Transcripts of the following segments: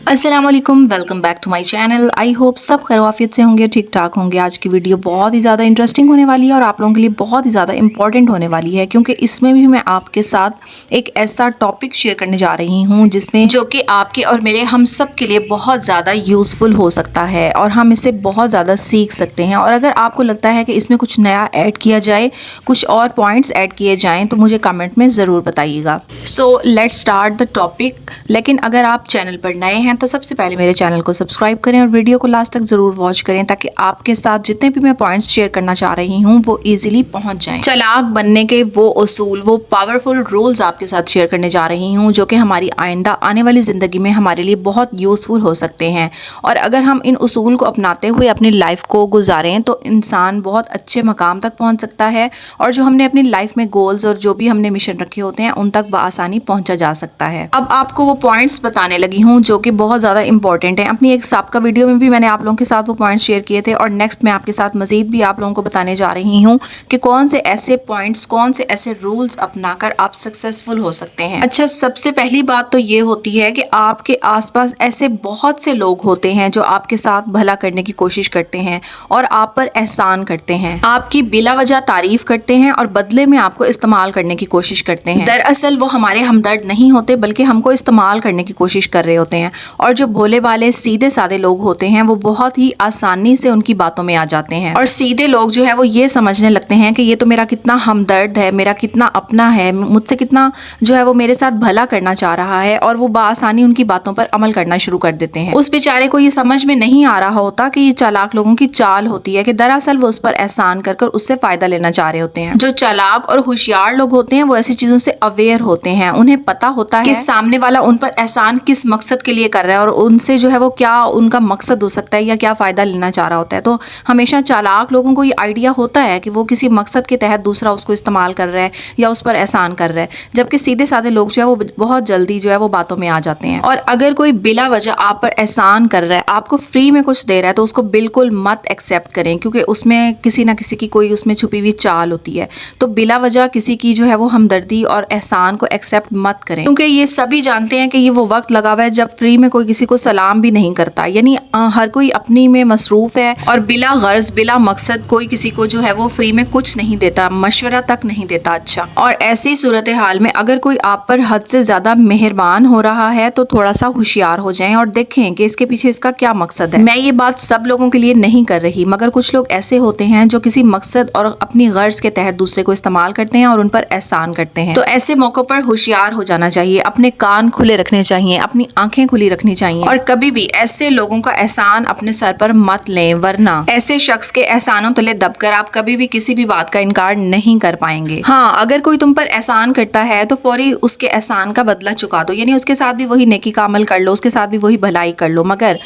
अस्सलामुअलैकुम, welcome back to my channel. I hope सब खैरियत से होंगे, ठीक ठाक होंगे। आज की वीडियो बहुत ही ज़्यादा इंटरेस्टिंग होने वाली है और आप लोगों के लिए बहुत ही ज़्यादा इंपॉर्टेंट होने वाली है, क्योंकि इसमें भी मैं आपके साथ एक ऐसा टॉपिक शेयर करने जा रही हूँ जिसमें जो कि आपके और मेरे हम सब के लिए बहुत ज़्यादा यूज़फुल हो सकता है और हम इसे बहुत ज़्यादा सीख सकते हैं। और अगर आपको लगता है कि इसमें कुछ नया ऐड किया जाए, कुछ और पॉइंट्स ऐड किए जाएँ, तो मुझे कमेंट में ज़रूर बताइएगा। So let's start the topic. लेकिन अगर आप चैनल पर नए हैं तो सबसे पहले मेरे चैनल को सब्सक्राइब करें और वीडियो को लास्ट तक ज़रूर वॉच करें, ताकि आपके साथ जितने भी मैं पॉइंट्स शेयर करना चाह रही हूँ वो इजीली पहुँच जाएं। चालाक बनने के वो उसूल, वो पावरफुल रूल्स आपके साथ शेयर करने जा रही हूँ जो कि हमारी आइंदा आने वाली ज़िंदगी में हमारे लिए बहुत यूज़फुल हो सकते हैं। और अगर हम इन उसूल को अपनाते हुए अपनी लाइफ को गुजारें तो इंसान बहुत अच्छे मकाम तक पहुँच सकता है और जो हमने अपनी लाइफ में गोल्स और जो भी हमने मिशन रखे होते हैं उन तक बआसानी पहुँचा जा सकता है। अब आपको वो पॉइंट्स बताने लगी हूँ जो कि बहुत ज़्यादा इंपॉर्टेंट है। अपनी एक साबका वीडियो में भी मैंने आप लोगों के साथ वो पॉइंट्स शेयर किए थे और नेक्स्ट मैं आपके साथ मजीद भी आप लोगों को बताने जा रही हूँ कि कौन से ऐसे पॉइंट्स, कौन से ऐसे रूल्स अपनाकर आप सक्सेसफुल हो सकते हैं। अच्छा, सबसे पहली बात तो ये होती है कि आपके आसपास ऐसे बहुत से लोग होते हैं जो आपके साथ भला करने की कोशिश करते हैं और आप पर एहसान करते हैं, आपकी बिला वजह तारीफ करते हैं और बदले में आपको इस्तेमाल करने की कोशिश करते हैं। दरअसल वो हमारे हमदर्द नहीं होते बल्कि हमको इस्तेमाल करने की कोशिश कर रहे होते हैं। और जो भोले वाले सीधे साधे लोग होते हैं वो बहुत ही आसानी से उनकी बातों में आ जाते हैं और सीधे लोग जो है वो ये समझने लगते हैं कि ये तो मेरा कितना हमदर्द है, मेरा कितना अपना है, मुझसे कितना जो है वो मेरे साथ भला करना चाह रहा है, और वो बआसानी उनकी बातों पर अमल करना शुरू कर देते हैं। उस बेचारे को ये समझ में नहीं आ रहा होता कि ये चालाक लोगों की चाल होती है कि दरअसल वो उस पर एहसान कर उससे फायदा लेना चाह रहे होते हैं। जो चालाक और होशियार लोग होते हैं वो ऐसी चीजों से अवेयर होते हैं, उन्हें पता होता है कि सामने वाला उन पर एहसान किस मकसद के लिए कर रहा है और उनसे जो है वो क्या उनका मकसद हो सकता है या क्या फ़ायदा लेना चाह रहा होता है। तो हमेशा चालाक लोगों को ये आइडिया होता है कि वो किसी मकसद के तहत दूसरा उसको इस्तेमाल कर रहा है या उस पर एहसान कर रहा है, जबकि सीधे साधे लोग जो है वो बहुत जल्दी जो है वो बातों में आ जाते हैं। और अगर कोई बिला वजह आप पर एहसान कर रहा है, आपको फ्री में कुछ दे रहा है, तो उसको बिल्कुल मत एक्सेप्ट करें, क्योंकि उसमें किसी ना किसी की कोई उसमें छुपी हुई चाल होती है। तो बिला वजह किसी की जो है वो हमदर्दी और एहसान को एक्सेप्ट मत करें, क्योंकि ये सभी जानते हैं कि ये वो वक्त लगा हुआ है जब फ्री में कोई किसी को सलाम भी नहीं करता। यानी हर कोई अपनी में मसरूफ है और बिला गर्ज बिला मकसद कोई किसी को जो है वो फ्री में कुछ नहीं देता, मशवरा तक नहीं देता। अच्छा, और ऐसी सूरत हाल में अगर कोई आप पर हद से ज्यादा मेहरबान हो रहा है तो थोड़ा सा होशियार हो जाएं और देखें कि इसके पीछे इसका क्या मकसद है। मैं ये बात सब लोगों के लिए नहीं कर रही, मगर कुछ लोग ऐसे होते हैं जो किसी मकसद और अपनी गर्ज के तहत दूसरे को इस्तेमाल करते हैं और उन पर एहसान करते हैं। तो ऐसे मौकों पर होशियार हो जाना चाहिए, अपने कान खुले रखने चाहिए, अपनी आंखें खुली रखनी चाहिए और कभी भी ऐसे लोगों का एहसान अपने सर पर मत लें, वरना ऐसे शख्स के एहसानों तले दबकर आप कभी भी किसी भी बात का इनकार नहीं कर पाएंगे। हाँ, अगर कोई तुम पर एहसान करता है तो फौरी उसके एहसान का बदला चुका दो, यानी उसके साथ भी वही नेकी का अमल कर लो, उसके साथ भी वही भलाई कर लो। मगर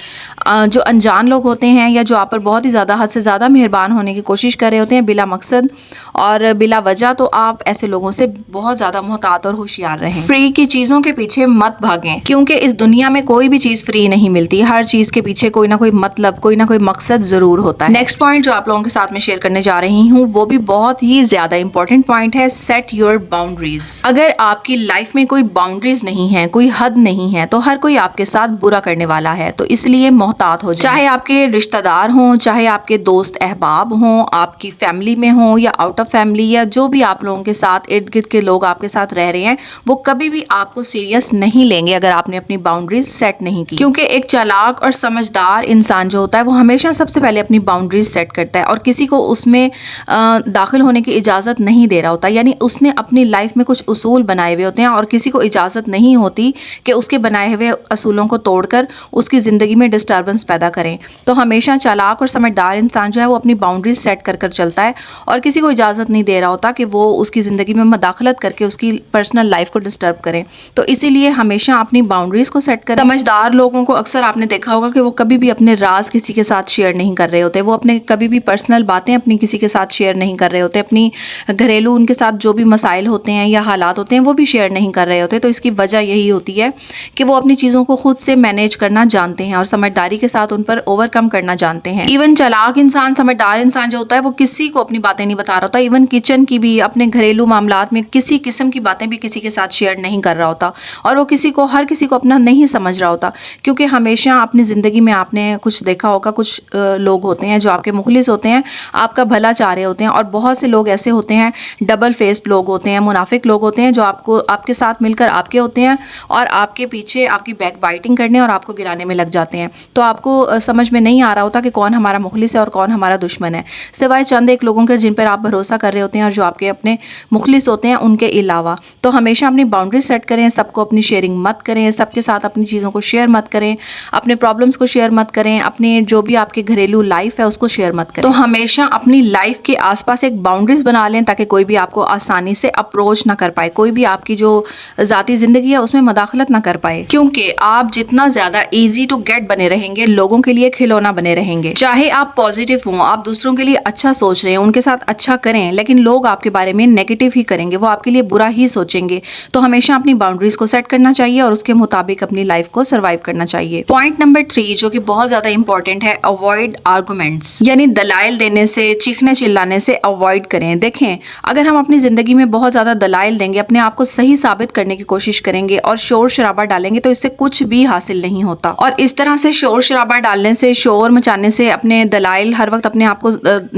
जो अनजान लोग होते हैं या जो आप पर बहुत ही ज़्यादा हद से ज़्यादा मेहरबान होने की कोशिश कर रहे होते हैं बिला मकसद और बिला वजह, तो आप ऐसे लोगों से बहुत ज़्यादा मोहतात और होशियार रहें। फ्री की चीज़ों के पीछे मत भागें, क्योंकि इस दुनिया में कोई भी चीज़ फ्री नहीं मिलती। हर चीज़ के पीछे कोई ना कोई मतलब, कोई ना कोई मकसद ज़रूर होता है। नेक्स्ट पॉइंट जो आप लोगों के साथ में शेयर करने जा रही हूँ वो भी बहुत ही ज़्यादा इंपॉर्टेंट पॉइंट है, सेट योर बाउंड्रीज। अगर आपकी लाइफ में कोई बाउंड्रीज नहीं है, कोई हद नहीं है, तो हर कोई आपके साथ बुरा करने वाला है। तो इसलिए मोहतात हो जाए, चाहे आपके रिश्तेदार हों, चाहे आपके दोस्त अहबाब हों, आपकी फैमिली में हों या आउट ऑफ फैमिली, या जो भी आप लोगों के साथ इर्द गिर्द के लोग आपके साथ रह रहे हैं, वो कभी भी आपको सीरियस नहीं लेंगे अगर आपने अपनी बाउंड्रीज सेट नहीं की। क्योंकि एक चालाक और समझदार इंसान जो होता है वो हमेशा सबसे पहले अपनी बाउंड्रीज सेट करता है और किसी को उसमें दाखिल होने की इजाज़त नहीं दे रहा होता। यानी उसने अपनी लाइफ में कुछ उसूल बनाए हुए होते हैं और किसी को इजाज़त नहीं होती कि उसके बनाए हुए असूलों को तोड़कर उसकी ज़िंदगी में डिस्टर्बेंस पैदा करें। तो हमेशा चालाक और समझदार इंसान जो है वो अपनी बाउंड्रीज सेट कर चलता है और किसी को इजाज़त नहीं दे रहा होता कि वो उसकी ज़िंदगी में मदाखलत करके उसकी पर्सनल लाइफ को डिस्टर्ब करें। तो इसीलिए हमेशा अपनी बाउंड्रीज को सेट करें। समझ समझदार लोगों को अक्सर आपने देखा होगा कि वो कभी भी अपने राज किसी के साथ शेयर नहीं कर रहे होते, वो अपने कभी भी पर्सनल बातें अपनी किसी के साथ शेयर नहीं कर रहे होते, अपनी घरेलू उनके साथ जो भी मसाइल होते हैं या हालात होते हैं वो भी शेयर नहीं कर रहे होते। तो इसकी वजह यही होती है कि वो अपनी चीज़ों को खुद से मैनेज करना जानते हैं और समझदारी के साथ उन पर ओवरकम करना जानते हैं। इवन चालाक इंसान, समझदार इंसान जो होता है वो किसी को अपनी बातें नहीं बता रहा होता, इवन किचन की भी, अपने घरेलू मामलात में किसी किस्म की बातें भी किसी के साथ शेयर नहीं कर रहा होता, और वो हर किसी को अपना नहीं समझ रहा होता। क्योंकि हमेशा अपनी ज़िंदगी में आपने कुछ देखा होगा, कुछ लोग होते हैं जो आपके मुखलिस होते हैं, आपका भला चाह रहे होते हैं, और बहुत से लोग ऐसे होते हैं, डबल फेस्ड लोग होते हैं, मुनाफिक लोग होते हैं, जो आपके साथ मिलकर आपके होते हैं और आपके पीछे आपकी बैक बाइटिंग करने और आपको गिराने में लग जाते हैं। तो आपको समझ में नहीं आ रहा होता कि कौन हमारा मुखलिस है और कौन हमारा दुश्मन है, सिवाय चंद एक लोगों के जिन पर आप भरोसा कर रहे होते हैं और जो आपके अपने मुखलिस होते हैं उनके अलावा। तो हमेशा अपनी बाउंड्री सेट करें, सबको अपनी शेयरिंग मत करें, सबके साथ अपनी चीज़ों को शेयर मत करें, अपने प्रॉब्लम्स को शेयर मत करें, अपने जो भी आपके घरेलू लाइफ है उसको शेयर मत करें। तो हमेशा अपनी लाइफ के आसपास एक बाउंड्रीज बना लें ताकि कोई भी आपको आसानी से अप्रोच ना कर पाए, कोई भी आपकी जो ज़ाती ज़िंदगी है उसमें मदाखलत ना कर पाए। क्योंकि आप जितना ज़्यादा ईजी टू गेट बने रहेंगे, लोगों के लिए खिलौना बने रहेंगे। चाहे आप पॉजिटिव हों, आप दूसरों के लिए अच्छा सोच रहे हैं, उनके साथ अच्छा करें, लेकिन लोग आपके बारे में नेगेटिव ही करेंगे, वो आपके लिए बुरा ही सोचेंगे। तो हमेशा अपनी बाउंड्रीज को सेट करना चाहिए और उसके मुताबिक अपनी लाइफ को सर्वाइव करना चाहिए। पॉइंट नंबर 3 जो कि बहुत ज्यादा इंपॉर्टेंट है, अवॉइड आर्गुमेंट्स, यानी दलाइल देने से, चीखने चिल्लाने से अवॉइड करें। देखें, अगर हम अपनी जिंदगी में बहुत ज्यादा दलाइल देंगे, अपने आप को सही साबित करने की कोशिश करेंगे और शोर शराबा डालेंगे, तो इससे कुछ भी हासिल नहीं होता। और इस तरह से शोर शराबा डालने से, शोर मचाने से, अपने दलाइल हर वक्त अपने आप को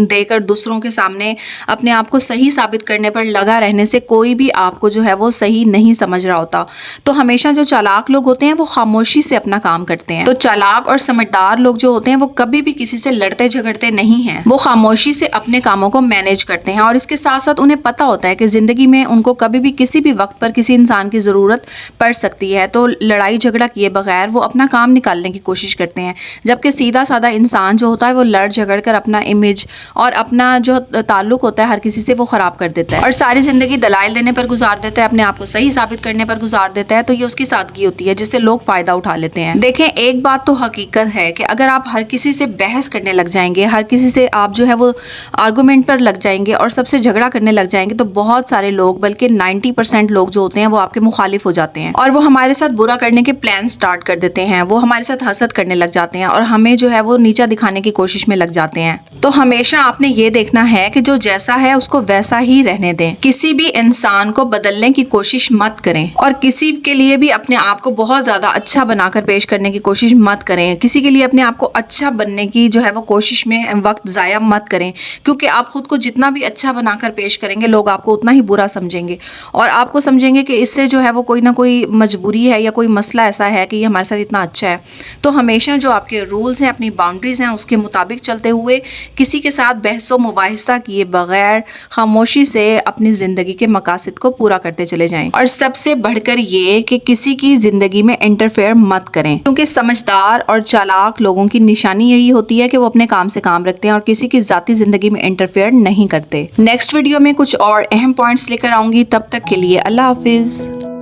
देकर दूसरों के सामने अपने आप को सही साबित करने पर लगा रहने से कोई भी आपको जो है वो सही नहीं समझ रहा होता। तो हमेशा जो चालाक लोग होते हैं वो खामोशी से अपना काम करते हैं। तो चालाक और समझदार लोग जो होते हैं वो कभी भी किसी से लड़ते झगड़ते नहीं हैं, वो खामोशी से अपने कामों को मैनेज करते हैं। और इसके साथ साथ उन्हें पता होता है कि जिंदगी में उनको कभी भी किसी भी वक्त पर किसी इंसान की जरूरत पड़ सकती है, तो लड़ाई झगड़ा किए बगैर वो अपना काम निकालने की कोशिश करते हैं। जबकि सीधा साधा इंसान जो होता है वो लड़ झगड़ कर अपना इमेज और अपना जो ताल्लुक होता है हर किसी से वो खराब कर देता है और सारी जिंदगी दलाइल देने पर गुजार देता है, अपने आप को सही साबित करने पर गुजार देता है। तो ये उसकी सादगी होती है जिससे लोग फायदा उठा लेते हैं। देखें, एक बात तो हकीकत है कि अगर आप हर किसी से बहस करने लग जाएंगे, हर किसी से आप जो है वो आर्गुमेंट पर लग जाएंगे और सबसे झगड़ा करने लग जाएंगे, तो बहुत सारे लोग, बल्कि 90% लोग जो होते हैं वो आपके मुखालिफ हो जाते हैं और वो हमारे साथ बुरा करने के प्लान स्टार्ट कर देते हैं, वो हमारे साथ हसद करने लग जाते हैं और हमें जो है वो नीचा दिखाने की कोशिश में लग जाते हैं। तो हमेशा आपने ये देखना है कि जो जैसा है उसको वैसा ही रहने दें, किसी भी इंसान को बदलने की कोशिश मत करें और किसी के लिए भी अपने आप को बहुत ज्यादा अच्छा बनाकर पेश करने की कोशिश मत करें। किसी के लिए अपने आप को अच्छा बनने की जो है वो कोशिश में वक्त जाया मत करें, क्योंकि आप खुद को जितना भी अच्छा बनाकर पेश करेंगे लोग आपको उतना ही बुरा समझेंगे और आपको समझेंगे कि इससे जो है वो कोई ना कोई मजबूरी है या कोई मसला ऐसा है कि ये हमारे साथ इतना अच्छा है। तो हमेशा जो आपके रूल्स हैं, अपनी बाउंड्रीज हैं, उसके मुताबिक चलते हुए किसी के साथ बहसो मुबाहिसा किए बगैर खामोशी से अपनी ज़िंदगी के मकासद को पूरा करते चले जाएं। और सबसे बढ़कर ये कि किसी की ज़िंदगी में इंटरफेयर मत करें, क्योंकि समझदार और चालाक लोगों की निशानी यही होती है कि वो अपने काम से काम रखते हैं और किसी की ज़ाती ज़िंदगी में इंटरफेयर नहीं करते। नेक्स्ट वीडियो में कुछ और अहम पॉइंट्स लेकर आऊँगी, तब तक के लिए अल्लाह हाफिज़।